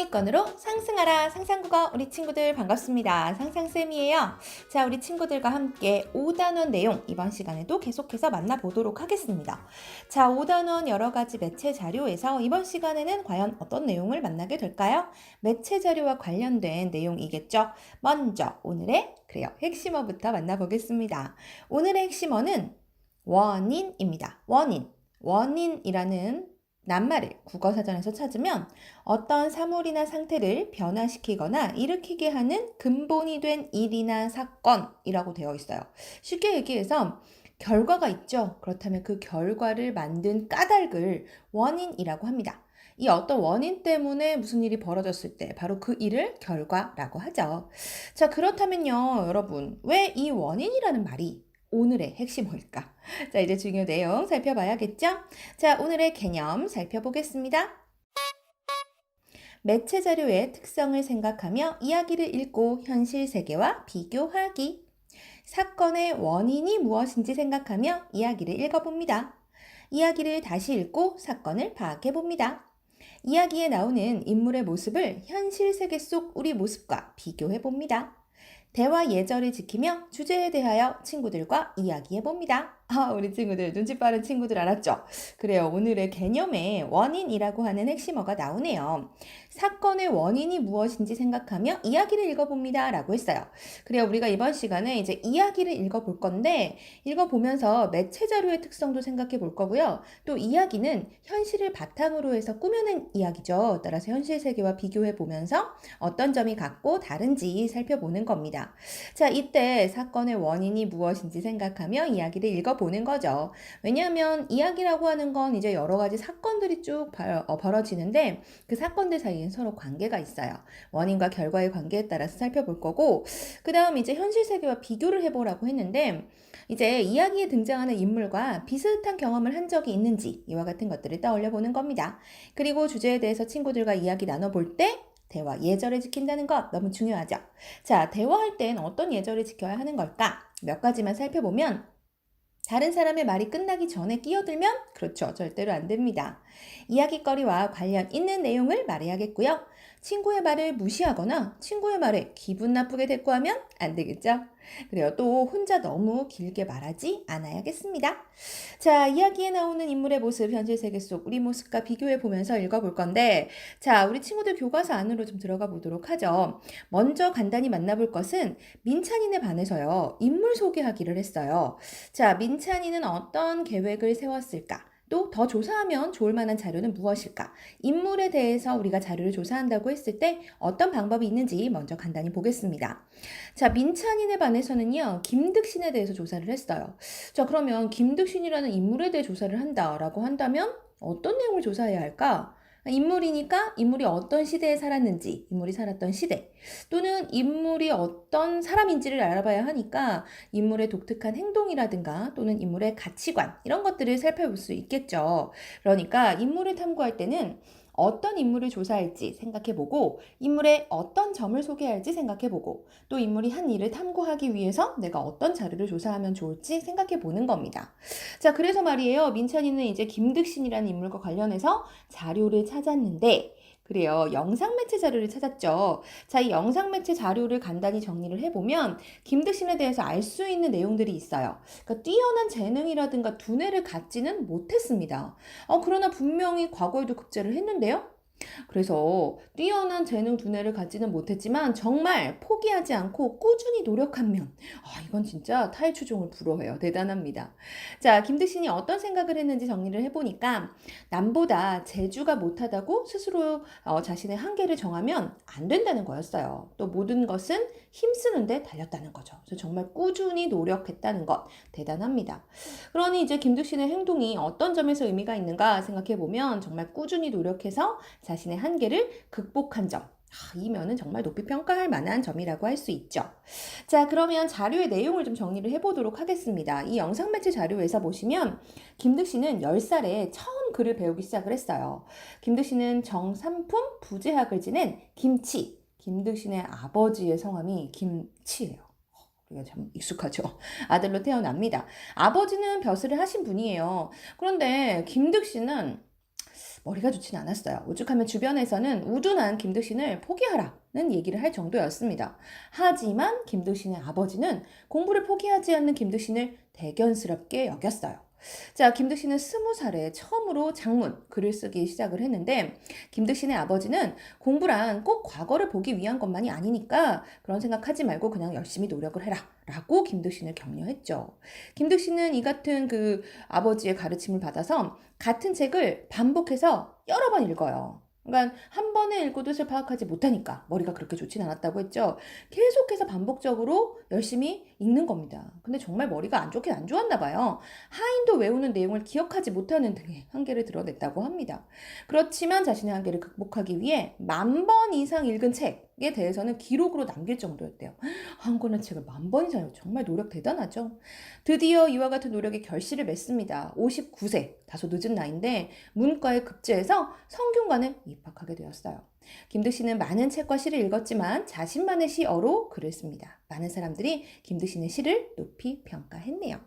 상위권으로 상승하라 상상국어 우리 친구들 반갑습니다. 상상쌤이에요. 자, 우리 친구들과 함께 5단원 내용 이번 시간에도 계속해서 만나보도록 하겠습니다. 자, 5단원 여러 가지 매체 자료에서 이번 시간에는 과연 어떤 내용을 만나게 될까요? 매체 자료와 관련된 내용이겠죠. 먼저 오늘의 핵심어부터 만나보겠습니다. 오늘의 핵심어는 원인입니다. 원인이라는 낱말을 국어사전에서 찾으면 어떤 사물이나 상태를 변화시키거나 일으키게 하는 근본이 된 일이나 사건이라고 되어 있어요. 쉽게 얘기해서 결과가 있죠. 그렇다면 그 결과를 만든 까닭을 원인이라고 합니다. 이 어떤 원인 때문에 무슨 일이 벌어졌을 때 바로 그 일을 결과라고 하죠. 자, 그렇다면요, 여러분, 왜 이 원인이라는 말이 오늘의 핵심일까? 자, 이제 중요 내용 살펴봐야겠죠? 자, 오늘의 개념 살펴보겠습니다. 매체 자료의 특성을 생각하며 이야기를 읽고 현실 세계와 비교하기. 사건의 원인이 무엇인지 생각하며 이야기를 읽어봅니다. 이야기를 다시 읽고 사건을 파악해봅니다. 이야기에 나오는 인물의 모습을 현실 세계 속 우리 모습과 비교해봅니다. 대화 예절을 지키며 주제에 대하여 친구들과 이야기해봅니다. 우리 친구들 눈치 빠른 친구들 알았죠? 그래요. 오늘의 개념에 원인이라고 하는 핵심어가 나오네요. 사건의 원인이 무엇인지 생각하며 이야기를 읽어봅니다 라고 했어요. 그래요. 우리가 이번 시간에 이제 이야기를 읽어볼 건데 읽어보면서 매체 자료의 특성도 생각해 볼 거고요. 또 이야기는 현실을 바탕으로 해서 꾸며낸 이야기죠. 따라서 현실 세계와 비교해 보면서 어떤 점이 같고 다른지 살펴보는 겁니다. 자, 이때 사건의 원인이 무엇인지 생각하며 이야기를 읽어보는 거죠. 왜냐하면 이야기라고 하는 건 이제 여러 가지 사건들이 쭉 벌어지는데 그 사건들 사이엔 서로 관계가 있어요. 원인과 결과의 관계에 따라서 살펴볼 거고, 그 다음 이제 현실 세계와 비교를 해보라고 했는데 이제 이야기에 등장하는 인물과 비슷한 경험을 한 적이 있는지 이와 같은 것들을 떠올려 보는 겁니다. 그리고 주제에 대해서 친구들과 이야기 나눠볼 때 대화 예절을 지킨다는 것 너무 중요하죠. 자, 대화할 땐 어떤 예절을 지켜야 하는 걸까? 몇 가지만 살펴보면 다른 사람의 말이 끝나기 전에 끼어들면 그렇죠. 절대로 안 됩니다. 이야기거리와 관련 있는 내용을 말해야겠고요. 친구의 말을 무시하거나 친구의 말에 기분 나쁘게 대꾸하면 안 되겠죠. 그래요. 또 혼자 너무 길게 말하지 않아야겠습니다. 자, 이야기에 나오는 인물의 모습, 현실 세계 속 우리 모습과 비교해 보면서 읽어볼 건데, 자, 우리 친구들 교과서 안으로 좀 들어가 보도록 하죠. 먼저 간단히 만나볼 것은 민찬이네 반에서요, 인물 소개하기를 했어요. 자, 민찬이는 어떤 계획을 세웠을까? 또 더 조사하면 좋을 만한 자료는 무엇일까? 인물에 대해서 우리가 자료를 조사한다고 했을 때 어떤 방법이 있는지 먼저 간단히 보겠습니다. 자, 민찬이네 반에서는요, 김득신에 대해서 조사를 했어요. 자, 그러면 김득신이라는 인물에 대해 조사를 한다라고 한다면 어떤 내용을 조사해야 할까? 인물이니까 인물이 어떤 시대에 살았는지, 인물이 살았던 시대, 또는 인물이 어떤 사람인지를 알아봐야 하니까 인물의 독특한 행동이라든가 또는 인물의 가치관, 이런 것들을 살펴볼 수 있겠죠. 그러니까 인물을 탐구할 때는 어떤 인물을 조사할지 생각해보고 인물의 어떤 점을 소개할지 생각해보고 또 인물이 한 일을 탐구하기 위해서 내가 어떤 자료를 조사하면 좋을지 생각해보는 겁니다. 자, 그래서 말이에요. 민찬이는 이제 김득신이라는 인물과 관련해서 자료를 찾았는데 그래요. 영상 매체 자료를 찾았죠. 자, 이 영상 매체 자료를 간단히 정리를 해보면 김득신에 대해서 알 수 있는 내용들이 있어요. 그러니까 뛰어난 재능이라든가 두뇌를 갖지는 못했습니다. 그러나 분명히 과거에도 급제를 했는데요. 그래서 뛰어난 재능 두뇌를 갖지는 못했지만 정말 포기하지 않고 꾸준히 노력한 면, 이건 진짜 타의 추종을 불허해요. 대단합니다. 자, 김득신이 어떤 생각을 했는지 정리를 해보니까 남보다 재주가 못하다고 스스로 자신의 한계를 정하면 안 된다는 거였어요. 또 모든 것은 힘쓰는데 달렸다는 거죠. 그래서 정말 꾸준히 노력했다는 것 대단합니다. 그러니 이제 김득신의 행동이 어떤 점에서 의미가 있는가 생각해보면 정말 꾸준히 노력해서 자신의 한계를 극복한 점. 이 면은 정말 높이 평가할 만한 점이라고 할 수 있죠. 자, 그러면 자료의 내용을 좀 정리를 해보도록 하겠습니다. 이 영상 매체 자료에서 보시면 김득신은 10살에 처음 글을 배우기 시작을 했어요. 김득신은 정삼품 부제학을 지낸 김치. 김득신의 아버지의 성함이 김치예요. 우리가 참 익숙하죠. 아들로 태어납니다. 아버지는 벼슬을 하신 분이에요. 그런데 김득신은 머리가 좋진 않았어요. 오죽하면 주변에서는 우둔한 김두신을 포기하라는 얘기를 할 정도였습니다. 하지만 김두신의 아버지는 공부를 포기하지 않는 김두신을 대견스럽게 여겼어요. 자, 김두신은 20살에 처음으로 장문, 글을 쓰기 시작을 했는데 김두신의 아버지는 공부란 꼭 과거를 보기 위한 것만이 아니니까 그런 생각하지 말고 그냥 열심히 노력을 해라 라고 김두신을 격려했죠. 김두신은 이 같은 그 아버지의 가르침을 받아서 같은 책을 반복해서 여러 번 읽어요. 그러니까 한 번에 읽고 뜻을 파악하지 못하니까 머리가 그렇게 좋진 않았다고 했죠. 계속해서 반복적으로 열심히 읽는 겁니다. 근데 정말 머리가 안 좋긴 안 좋았나 봐요. 하인도 외우는 내용을 기억하지 못하는 등의 한계를 드러냈다고 합니다. 그렇지만 자신의 한계를 극복하기 위해 10,000번 이상 읽은 책에 대해서는 기록으로 남길 정도였대요. 한 권의 책을 10,000번 이상 정말 노력 대단하죠. 드디어 이와 같은 노력에 결실을 맺습니다. 59세, 다소 늦은 나이인데 문과에 급제해서 성균관에 입학하게 되었어요. 김두신은 많은 책과 시를 읽었지만 자신만의 시어로 글을 씁니다. 많은 사람들이 김두신의 시를 높이 평가했네요.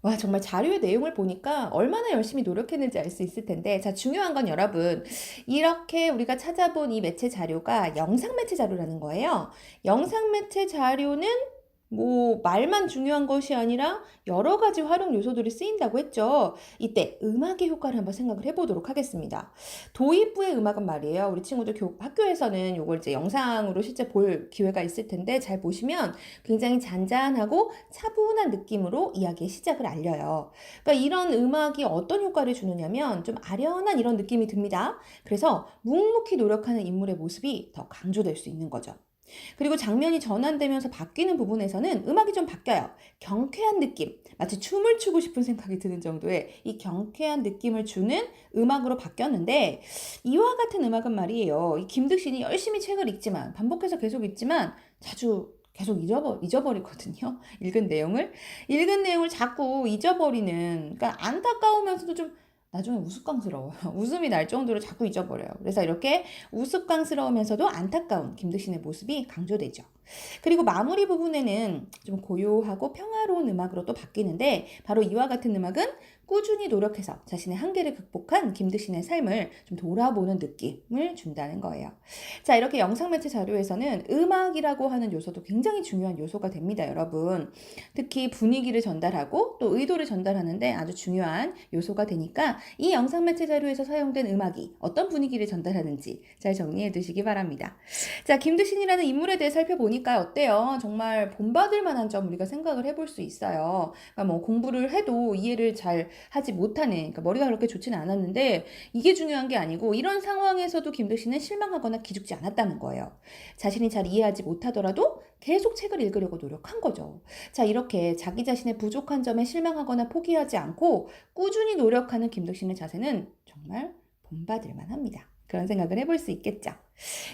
와, 정말 자료의 내용을 보니까 얼마나 열심히 노력했는지 알 수 있을 텐데, 자, 중요한 건 여러분, 이렇게 우리가 찾아본 이 매체 자료가 영상 매체 자료라는 거예요. 영상 매체 자료는 뭐 말만 중요한 것이 아니라 여러 가지 활용 요소들이 쓰인다고 했죠. 이때 음악의 효과를 한번 생각을 해보도록 하겠습니다. 도입부의 음악은 말이에요. 우리 친구들 학교에서는 이걸 이제 영상으로 실제 볼 기회가 있을 텐데 잘 보시면 굉장히 잔잔하고 차분한 느낌으로 이야기의 시작을 알려요. 그러니까 이런 음악이 어떤 효과를 주느냐면 좀 아련한 이런 느낌이 듭니다. 그래서 묵묵히 노력하는 인물의 모습이 더 강조될 수 있는 거죠. 그리고 장면이 전환되면서 바뀌는 부분에서는 음악이 좀 바뀌어요. 경쾌한 느낌, 마치 춤을 추고 싶은 생각이 드는 정도의 이 경쾌한 느낌을 주는 음악으로 바뀌었는데 이와 같은 음악은 말이에요. 이 김득신이 열심히 책을 읽지만 반복해서 계속 읽지만 자주 계속 잊어버리거든요. 읽은 내용을 자꾸 잊어버리는, 그러니까 안타까우면서도 좀 나중에 우스꽝스러워요. 웃음이 날 정도로 자꾸 잊어버려요. 그래서 이렇게 우스꽝스러우면서도 안타까운 김두신의 모습이 강조되죠. 그리고 마무리 부분에는 좀 고요하고 평화로운 음악으로 또 바뀌는데 바로 이와 같은 음악은 꾸준히 노력해서 자신의 한계를 극복한 김두신의 삶을 좀 돌아보는 느낌을 준다는 거예요. 자, 이렇게 영상 매체 자료에서는 음악이라고 하는 요소도 굉장히 중요한 요소가 됩니다, 여러분. 특히 분위기를 전달하고 또 의도를 전달하는데 아주 중요한 요소가 되니까 이 영상 매체 자료에서 사용된 음악이 어떤 분위기를 전달하는지 잘 정리해 두시기 바랍니다. 자, 김두신이라는 인물에 대해 살펴보니까 어때요? 정말 본받을 만한 점 우리가 생각을 해볼 수 있어요. 그러니까 뭐 공부를 해도 이해를 잘 하지 못하는, 그러니까 머리가 그렇게 좋지는 않았는데 이게 중요한 게 아니고 이런 상황에서도 김두신은 실망하거나 기죽지 않았다는 거예요. 자신이 잘 이해하지 못하더라도 계속 책을 읽으려고 노력한 거죠. 자, 이렇게 자기 자신의 부족한 점에 실망하거나 포기하지 않고 꾸준히 노력하는 김두신의 자세는 정말 본받을 만합니다. 그런 생각을 해볼 수 있겠죠.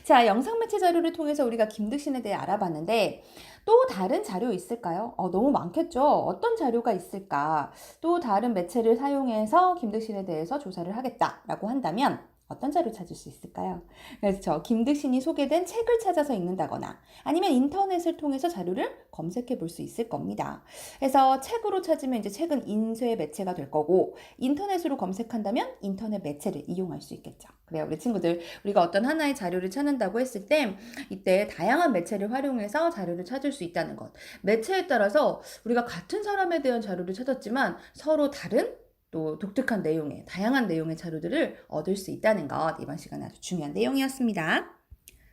자, 영상 매체 자료를 통해서 우리가 김두신에 대해 알아봤는데 또 다른 자료 있을까요? 너무 많겠죠? 어떤 자료가 있을까? 또 다른 매체를 사용해서 김두신에 대해서 조사를 하겠다라고 한다면 어떤 자료 찾을 수 있을까요? 그래서 김두신이 소개된 책을 찾아서 읽는다거나 아니면 인터넷을 통해서 자료를 검색해 볼 수 있을 겁니다. 그래서 책으로 찾으면 이제 책은 인쇄 매체가 될 거고 인터넷으로 검색한다면 인터넷 매체를 이용할 수 있겠죠. 그래요, 우리 친구들, 우리가 어떤 하나의 자료를 찾는다고 했을 때 이때 다양한 매체를 활용해서 자료를 찾을 수 있다는 것. 매체에 따라서 우리가 같은 사람에 대한 자료를 찾았지만 서로 다른 또 독특한 내용의, 다양한 내용의 자료들을 얻을 수 있다는 것, 이번 시간에 아주 중요한 내용이었습니다.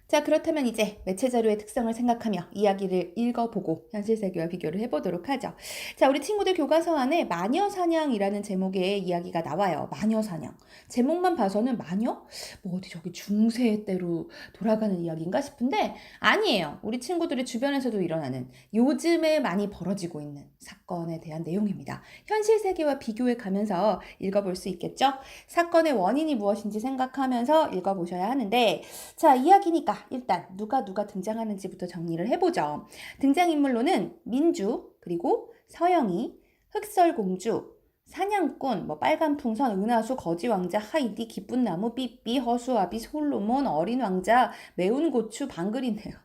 자, 그렇다면 이제 매체 자료의 특성을 생각하며 이야기를 읽어보고 현실 세계와 비교를 해보도록 하죠. 자, 우리 친구들 교과서 안에 마녀사냥이라는 제목의 이야기가 나와요. 마녀사냥. 제목만 봐서는 마녀? 뭐 어디 저기 중세 때로 돌아가는 이야기인가 싶은데 아니에요. 우리 친구들의 주변에서도 일어나는 요즘에 많이 벌어지고 있는 사건에 대한 내용입니다. 현실 세계와 비교해 가면서 읽어볼 수 있겠죠? 사건의 원인이 무엇인지 생각하면서 읽어보셔야 하는데 자, 이야기니까 일단 누가 등장하는지부터 정리를 해보죠. 등장인물로는 민주, 그리고 서영이, 흑설공주, 사냥꾼, 빨간 풍선, 은하수, 거지왕자, 하이디, 기쁜 나무, 삐삐, 허수아비, 솔로몬, 어린 왕자, 매운 고추, 방글이네요.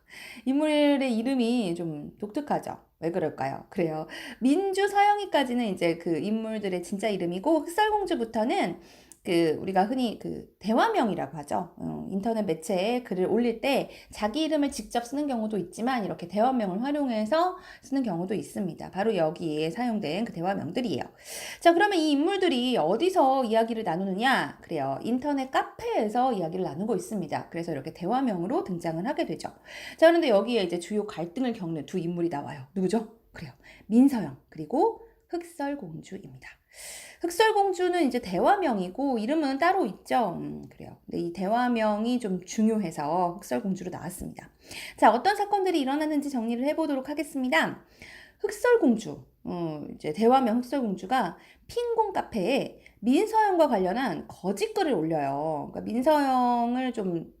인물의 이름이 좀 독특하죠. 왜 그럴까요? 그래요. 민주, 서영이까지는 이제 그 인물들의 진짜 이름이고 흑설공주부터는 우리가 흔히 대화명이라고 하죠. 인터넷 매체에 글을 올릴 때 자기 이름을 직접 쓰는 경우도 있지만 이렇게 대화명을 활용해서 쓰는 경우도 있습니다. 바로 여기에 사용된 그 대화명들이에요. 자, 그러면 이 인물들이 어디서 이야기를 나누느냐? 그래요. 인터넷 카페에서 이야기를 나누고 있습니다. 그래서 이렇게 대화명으로 등장을 하게 되죠. 자, 그런데 여기에 이제 주요 갈등을 겪는 두 인물이 나와요. 누구죠? 그래요. 민서영 그리고 흑설공주입니다. 흑설공주는 이제 대화명이고 이름은 따로 있죠. 그래요. 근데 이 대화명이 좀 중요해서 흑설공주로 나왔습니다. 자, 어떤 사건들이 일어났는지 정리를 해보도록 하겠습니다. 흑설공주, 이제 대화명 흑설공주가 핑공 카페에 민서영과 관련한 거짓글을 올려요. 그러니까 민서영을 좀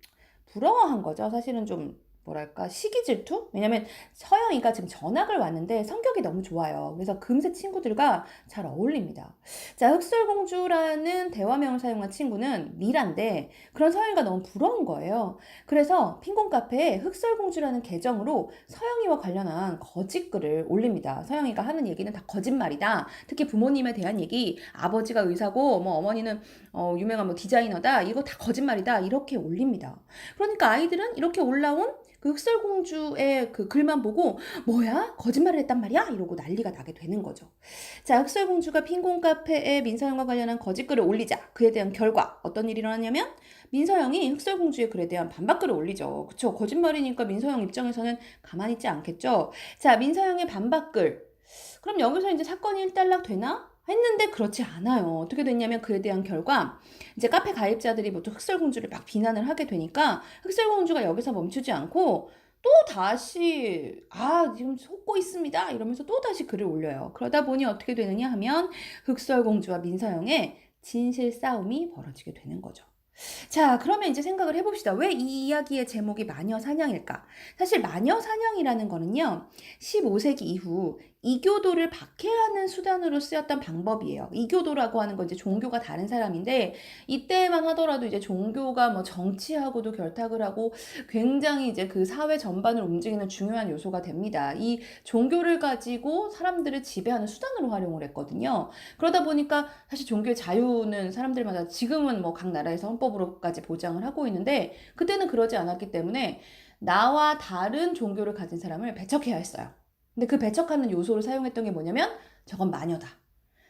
부러워한 거죠. 사실은 좀 뭐랄까 시기 질투? 왜냐면 서영이가 지금 전학을 왔는데 성격이 너무 좋아요. 그래서 금세 친구들과 잘 어울립니다. 자, 흑설공주라는 대화명을 사용한 친구는 미란데 그런 서영이가 너무 부러운 거예요. 그래서 핑공 카페에 흑설공주라는 계정으로 서영이와 관련한 거짓글을 올립니다. 서영이가 하는 얘기는 다 거짓말이다. 특히 부모님에 대한 얘기, 아버지가 의사고 뭐 어머니는 유명한 뭐 디자이너다. 이거 다 거짓말이다. 이렇게 올립니다. 그러니까 아이들은 이렇게 올라온 그 흑설공주의 그 글만 보고 뭐야? 거짓말을 했단 말이야? 이러고 난리가 나게 되는 거죠. 자, 흑설공주가 핑공 카페에 민서영과 관련한 거짓글을 올리자 그에 대한 결과 어떤 일이 일어났냐면 민서영이 흑설공주의 글에 대한 반박글을 올리죠. 그쵸? 거짓말이니까 민서영 입장에서는 가만히 있지 않겠죠. 자, 민서영의 반박글. 그럼 여기서 이제 사건이 일단락 되나? 했는데 그렇지 않아요. 어떻게 됐냐면 그에 대한 결과 이제 카페 가입자들이 모두 흑설공주를 막 비난을 하게 되니까 흑설공주가 여기서 멈추지 않고 또 다시 지금 속고 있습니다 이러면서 또 다시 글을 올려요. 그러다 보니 어떻게 되느냐 하면 흑설공주와 민서영의 진실 싸움이 벌어지게 되는 거죠. 자, 그러면 이제 생각을 해봅시다. 왜 이 이야기의 제목이 마녀사냥일까? 사실 마녀사냥이라는 거는요, 15세기 이후 이교도를 박해하는 수단으로 쓰였던 방법이에요. 이교도라고 하는 건 이제 종교가 다른 사람인데, 이때만 하더라도 이제 종교가 뭐 정치하고도 결탁을 하고 굉장히 이제 그 사회 전반을 움직이는 중요한 요소가 됩니다. 이 종교를 가지고 사람들을 지배하는 수단으로 활용을 했거든요. 그러다 보니까 사실 종교의 자유는 사람들마다 지금은 뭐 각 나라에서 헌법으로까지 보장을 하고 있는데 그때는 그러지 않았기 때문에 나와 다른 종교를 가진 사람을 배척해야 했어요. 근데 그 배척하는 요소를 사용했던 게 뭐냐면 저건 마녀다.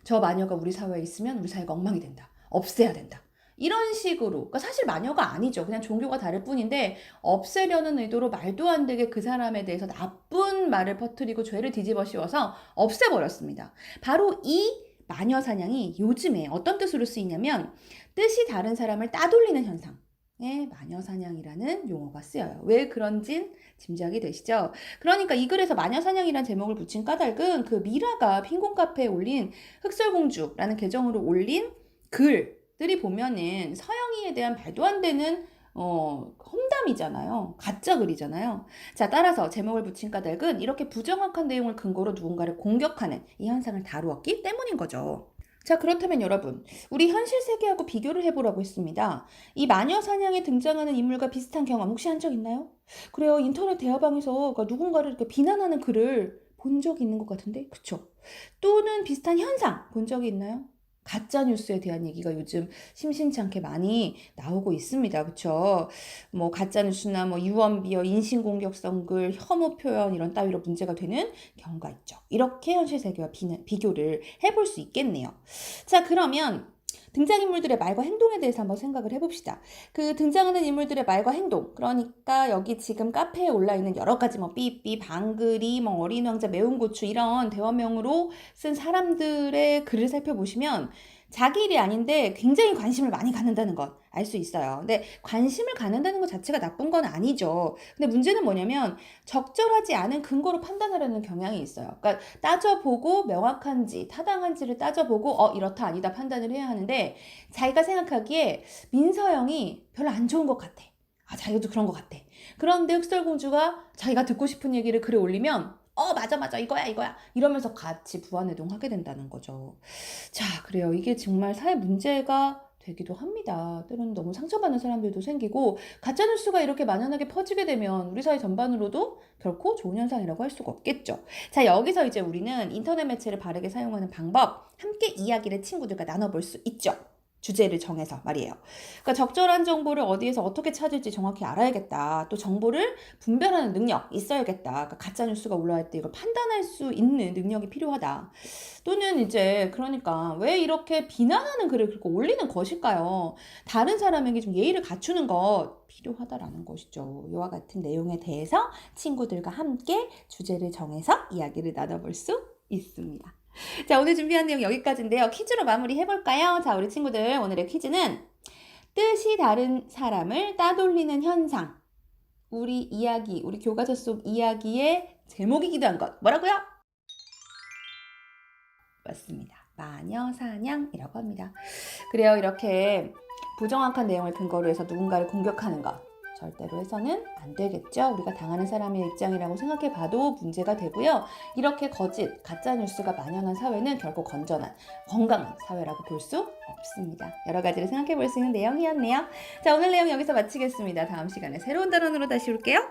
저 마녀가 우리 사회에 있으면 우리 사회가 엉망이 된다. 없애야 된다. 이런 식으로 그러니까 사실 마녀가 아니죠. 그냥 종교가 다를 뿐인데 없애려는 의도로 말도 안 되게 그 사람에 대해서 나쁜 말을 퍼뜨리고 죄를 뒤집어 씌워서 없애버렸습니다. 바로 이 마녀 사냥이 요즘에 어떤 뜻으로 쓰이냐면 뜻이 다른 사람을 따돌리는 현상에 마녀 사냥이라는 용어가 쓰여요. 왜 그런진 짐작이 되시죠? 그러니까 이 글에서 마녀 사냥이라는 제목을 붙인 까닭은 그 미라가 핑공 카페에 올린 흑설공주라는 계정으로 올린 글들이 보면은 서영이에 대한 말도 안 되는 험담이잖아요. 가짜 글이잖아요. 자, 따라서 제목을 붙인 까닭은 이렇게 부정확한 내용을 근거로 누군가를 공격하는 이 현상을 다루었기 때문인 거죠. 자, 그렇다면 여러분, 우리 현실 세계하고 비교를 해보라고 했습니다. 이 마녀 사냥에 등장하는 인물과 비슷한 경험 혹시 한 적 있나요? 그래요, 인터넷 대화방에서 누군가를 이렇게 비난하는 글을 본 적이 있는 것 같은데, 그쵸? 또는 비슷한 현상 본 적이 있나요? 가짜 뉴스에 대한 얘기가 요즘 심심치 않게 많이 나오고 있습니다. 그쵸? 뭐 가짜 뉴스나 뭐 유언비어, 인신공격성 글, 혐오 표현 이런 따위로 문제가 되는 경우가 있죠. 이렇게 현실 세계와 비교를 해볼 수 있겠네요. 자, 그러면 등장인물들의 말과 행동에 대해서 한번 생각을 해봅시다. 그 등장하는 인물들의 말과 행동, 그러니까 여기 지금 카페에 올라있는 여러 가지 뭐 삐삐, 방글이, 뭐 어린 왕자, 매운 고추 이런 대화명으로 쓴 사람들의 글을 살펴보시면 자기 일이 아닌데 굉장히 관심을 많이 갖는다는 것 알 수 있어요. 근데 관심을 갖는다는 것 자체가 나쁜 건 아니죠. 근데 문제는 뭐냐면 적절하지 않은 근거로 판단하려는 경향이 있어요. 그러니까 따져보고 명확한지 타당한지를 따져보고 이렇다 아니다 판단을 해야 하는데 자기가 생각하기에 민서영이 별로 안 좋은 것 같아. 자기도 그런 것 같아. 그런데 흑설공주가 자기가 듣고 싶은 얘기를 글에 올리면 맞아 이거야 이러면서 같이 부안해동하게 된다는 거죠. 자, 그래요. 이게 정말 사회 문제가 되기도 합니다. 때로는 너무 상처받는 사람들도 생기고 가짜뉴스가 이렇게 만연하게 퍼지게 되면 우리 사회 전반으로도 결코 좋은 현상이라고 할 수가 없겠죠. 자, 여기서 이제 우리는 인터넷 매체를 바르게 사용하는 방법 함께 이야기를 친구들과 나눠볼 수 있죠. 주제를 정해서 말이에요. 그러니까 적절한 정보를 어디에서 어떻게 찾을지 정확히 알아야겠다. 또 정보를 분별하는 능력 있어야겠다. 그러니까 가짜 뉴스가 올라올 때 이걸 판단할 수 있는 능력이 필요하다. 또는 이제 그러니까 왜 이렇게 비난하는 글을 그렇게 올리는 것일까요? 다른 사람에게 좀 예의를 갖추는 것 필요하다라는 것이죠. 이와 같은 내용에 대해서 친구들과 함께 주제를 정해서 이야기를 나눠볼 수 있습니다. 자, 오늘 준비한 내용 여기까지인데요. 퀴즈로 마무리 해볼까요? 자, 우리 친구들 오늘의 퀴즈는 뜻이 다른 사람을 따돌리는 현상. 우리 이야기, 우리 교과서 속 이야기의 제목이기도 한 것. 뭐라고요? 맞습니다. 마녀사냥이라고 합니다. 그래요. 이렇게 부정확한 내용을 근거로 해서 누군가를 공격하는 것. 절대로 해서는 안 되겠죠. 우리가 당하는 사람의 입장이라고 생각해 봐도 문제가 되고요. 이렇게 거짓, 가짜 뉴스가 만연한 사회는 결국 건전한, 건강한 사회라고 볼 수 없습니다. 여러 가지를 생각해 볼 수 있는 내용이었네요. 자, 오늘 내용 여기서 마치겠습니다. 다음 시간에 새로운 단원으로 다시 올게요.